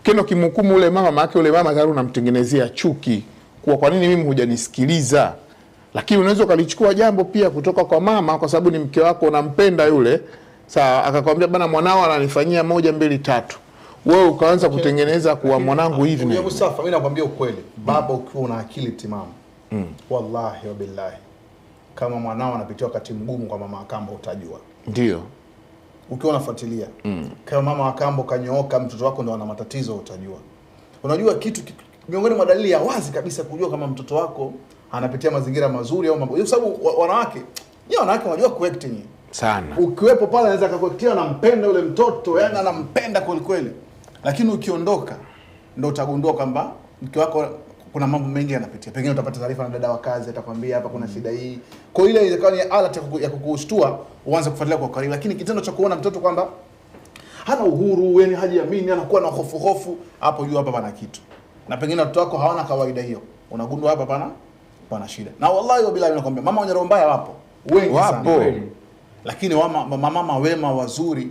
Keno kimhukumu ule mama, maana ule mama tayari unamtengenezea chuki kwa nini mimi hujanisikiliza. Lakini unaweza ukalichukua jambo pia kutoka kwa mama, kwa sababu ni mke wako, unampenda yule. Sawa, akakwambia bana, mwanao ananifanyia 1 2 3. Wewe ukaanza kutengeneza kuwa mwanangu hivi na Mustafa, mimi nakwambia ukweli, baba ukiwa una akili timamu, wallahi wa billahi, kama mwanao anapitia wakati mgumu kwa mama Akambo utajua. Ndio. Ukiwa unafuatilia, kama mama Akambo kanyooka, mtoto wako ndo ana matatizo utajua. Unajua kitu miongoni mwa dalili ya wazi kabisa kujua kama mtoto wako anapitia mazingira mazuri au mambo. Kwa sababu wanawake wanajua kuacting sana. Ukiwepo pale anaweza akakuactia anampenda yule mtoto, yani anampenda kweli kweli. Lakini ukiondoka ndio utagundua kwamba mke wako kuna mambo mengi yanapitia. Pengine utapata taarifa na dada wa kazi atakwambia hapa kuna shida hii. Kwa ile ilikuwa ni alert ya kukushtua uanze kufuatilia kwa karibu. Lakini kitendo cha kuona mtoto kwamba hana uhuru, yani hajiamini, anakuwa na hofu, hapo juu hapa pana kitu. Na pengine watoto wako hawana kawaida hiyo. Unagundua hapa pana shida. Na wallahi wabillahi nakwambia mama wenye roho mbaya wapo. Wengi sana. Lakini mama wema wazuri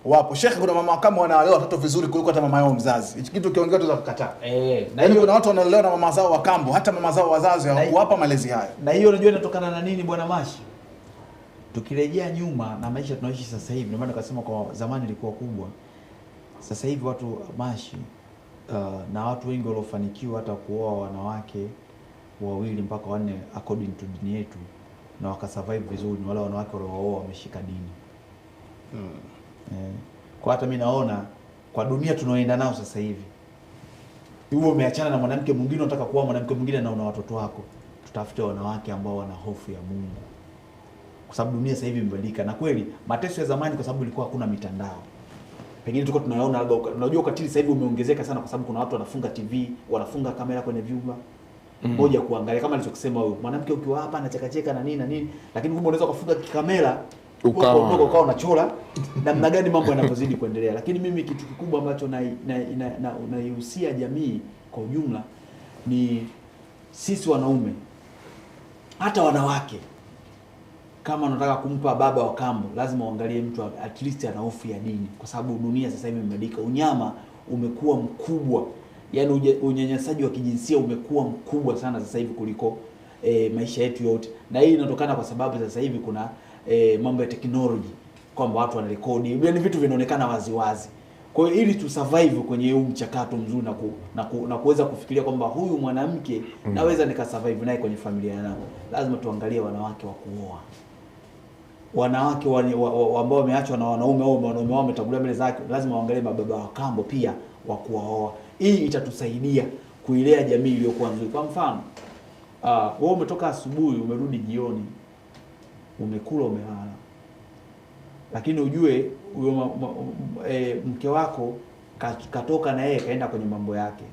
wapo. Sheikh, kuna mama kama wanalea watoto vizuri kuliko hata mama yao mzazi. Hichi kitu kiongea tu za kukataa. Na hiyo kuna watu wanalelewa na mama zao wa kambo, hata mama zao wazazi hawakuwapa malezi haya. Na hiyo unajua inatokana na nini bwana Mashi? Tukirejea nyuma na maisha tunaishi sasa hivi, ndio maana nikasema kwa zamani ilikuwa kubwa. Sasa hivi watu Mashi na watu wengi waliofanikiwa hata kuoa wanawake 2 mpaka 4 according to dini yetu na wakasurvive vizuri, ni wale wanawake waliooa wameshika dini. Kwa hata mimi naona kwa dunia tunaoenda nao sasa hivi, wewe umeachana na mwanamke mwingine unataka kuoa mwanamke mwingine na una watoto wako, tutafute wanawake ambao wana hofu ya Mungu. Kwa sababu dunia sasa hivi imebadilika, na kweli mateso ya zamani kwa sababu ilikuwa hakuna mitandao. Pengine tulikuwa tunaona labda unajua ukatili sasa hivi umeongezeka sana kwa sababu kuna watu wanafunga TV, wanafunga kamera kwenye vyumba. Moja kuangalia kama alichokisema huyo mwanamke ukiwa hapa anacheka na nini, lakini kumbe unaweza kufunga kamera ukawa unachora namna gani mambo yanapozidi kuendelea. Lakini mimi kitu kikubwa ambacho naihusia jamii kwa ujumla ni sisi wanaume, hata wanawake, kama unataka kumpa baba wa kambo lazima uangalie mtu at least ana hofu ya dini, kwa sababu dunia sasa hivi imebadilika. Unyama umekuwa mkubwa, yani unyanyasaji wa kijinsia umekuwa mkubwa sana sasa hivi kuliko maisha yetu yote. Na hii inatokana kwa sababu sasa hivi kuna mambo ya technology, kwamba watu wanarekodi, yani vitu vinaonekana wazi wazi. Kwa hiyo ili tu survive kwenye huu mchakato mzuri na kuweza kufikiria kwamba huyu mwanamke naweza nikasurvive naye kwenye familia yangu, lazima tuangalie wanawake wa kuoa. Wanawake ambao wameachwa na wanaume au wanaume wao wametangulia mbele zake, lazima waangalie baba wa kambo pia wa kuoa. Hii itatusaidia kuilea jamii iliyokuwa nzuri. Kwa mfano, wewe umetoka asubuhi, umerudi jioni, umekula, umelala. Lakini ujue huyo mke wako katoka na yeye kaenda kwenye mambo yake.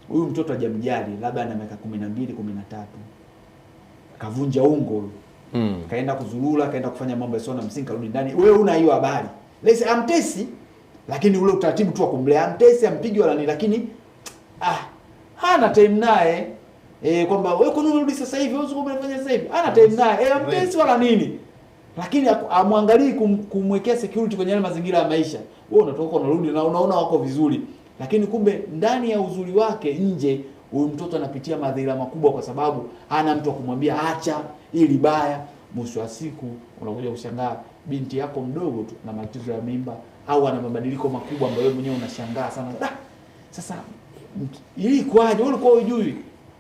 Huyu mtoto hajamjali, labda ana miaka 12, 13. Kavunja ungo. Kaenda kuzurura, kaenda kufanya mambo yasio na msingi, karudi ndani. Wewe una hiyo habari. Lese amtesi, lakini ule utaratibu tu wa kumlea, amtesi, ampigi wala nini, lakini hana time naye. Kwamba wewe kwa nini unarudi sasa hivi? Wewe uko unafanya sasa hivi? Hana time naye. Amtesi wala nini. Lakini amwangalii kumwekea security kwenye yale mazingira ya maisha. Wewe unatoka unarudi na unaona wako vizuri. Lakini kumbe ndani ya uzuri wake nje huyu mtoto anapitia madhila makubwa kwa sababu hana mtu wa kumwambia acha ili baya. Mwisho wa siku unakuja kushangaa binti yako mdogo tu na matatizo ya mimba au ana mabadiliko makubwa ambayo wewe mwenyewe unashangaa sana. Sasa ili kwaje? Wewe ulikuwa hujui.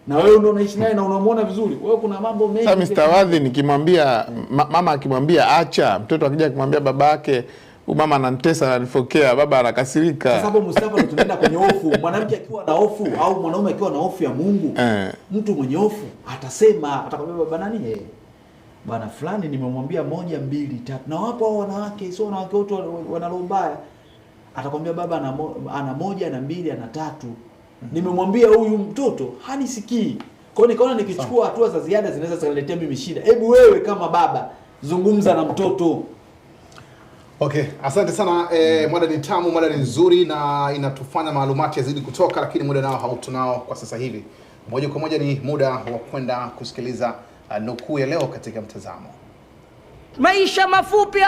Na wewe ndio unaishi naye na unamuona vizuri. Wewe kuna mambo mengi. Sasa Mr. Wadhi nikimwambia mama akimwambia acha, mtoto akija kumwambia baba yake mama ananitesa ananifokea, baba anakasirika. Kwa sababu Mustafa tunaenda kwenye hofu. Mwanamke akiwa na hofu au mwanaume akiwa na hofu ya Mungu, mtu mwenye hofu atasema, atakwambia baba nani bwana fulani nimemwambia 1 2 3. Na wapo hao wanawake, sio wanawake wote wana roho mbaya. Atakwambia baba ana 1 na 2 na 3. Nimemwambia huyu mtoto hanisikii. Kwa hiyo nikaona nikichukua hatua za ziada zinaweza zikaletea mimi shida. Hebu wewe kama baba zungumza na mtoto. Okay, asante sana. Mada ni tamu, mada ni nzuri na inatufanya maalumati yazidi kutoka, lakini muda nao hautunao kwa sasa hivi. Moja kwa moja ni muda wa kwenda kusikiliza nukuu ya leo katika mtazamo. Maisha mafupi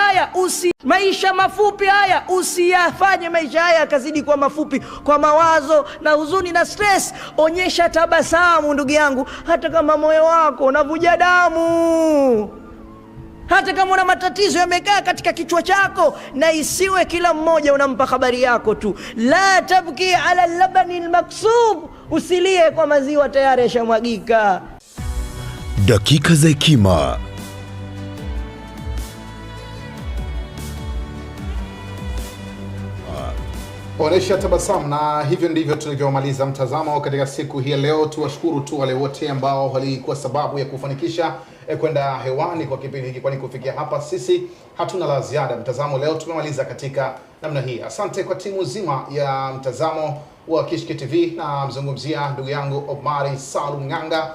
haya usiyafanye maisha haya yakazidi kwa mafupi kwa mawazo na huzuni na stress. Onyesha tabasamu ndugu yangu, hata kama moyo wako unavuja damu, hata kama una matatizo yamekaa katika kichwa chako, na isiwe kila mmoja unampa habari yako tu. La tabki ala labani almaksub, usilie kwa maziwa tayari yashamwagika. Dakika za hekima. Onesha tabasamu. Na hivyo ndivyo tulivyomaliza mtazamo katika siku hii leo. Tuwashukuru tu wale wote ambao walikuwa sababu ya kufanikisha kwenda hewani kwa kipindi hiki, kwani kufikia hapa sisi hatuna la ziada. Mtazamo leo tumemaliza katika namna hii. Asante kwa timu nzima ya mtazamo wa Kishki TV, na mzungumzia ndugu yangu Omari Salum Nganga,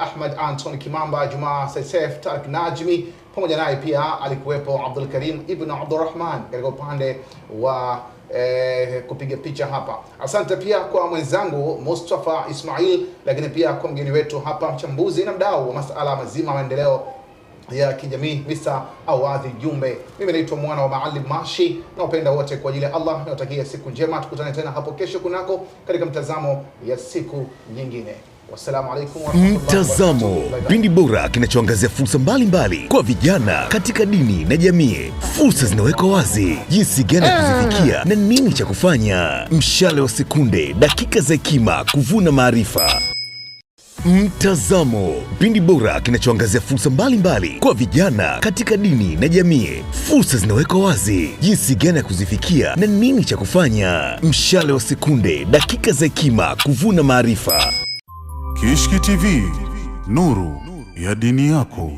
Ahmad Anton Kimamba, Juma Saisef, Tarik Najmi, pamoja naye pia alikuwepo Abdul Karim Ibn Abdurrahman katika upande wa kupiga picha hapa. Asante pia kwa mwenzangu Mustafa Ismail, lakini pia kwa mgeni wetu hapa, mchambuzi na mdau wa masuala mazima maendeleo ya kijamii, Mr. Awadhi Jumbe. Mimi naitwa mwana wa Maalim Mashi, na wapenda wote kwa ajili ya Allah nawatakia siku njema. Tukutane tena hapo kesho kunako katika mtazamo ya siku nyingine. Wassalamu alaikum wa rahmatullahi wa barakatuh. Mtazamo, kipindi bora kinachoangazia fursa mbalimbali kwa vijana katika dini na jamii. Fursa zinawekwa wazi, jinsi gani kuzifikia na nini cha kufanya. Mshale wa sekunde, dakika za hekima, kuvuna maarifa. Mtazamo, kipindi bora kinachoangazia fursa mbalimbali kwa vijana katika dini na jamii. Fursa zinawekwa wazi, jinsi gani ya kuzifikia na nini cha kufanya. Mshale wa sekunde, dakika za hekima, kuvuna maarifa. Kishki TV, nuru ya dini yako.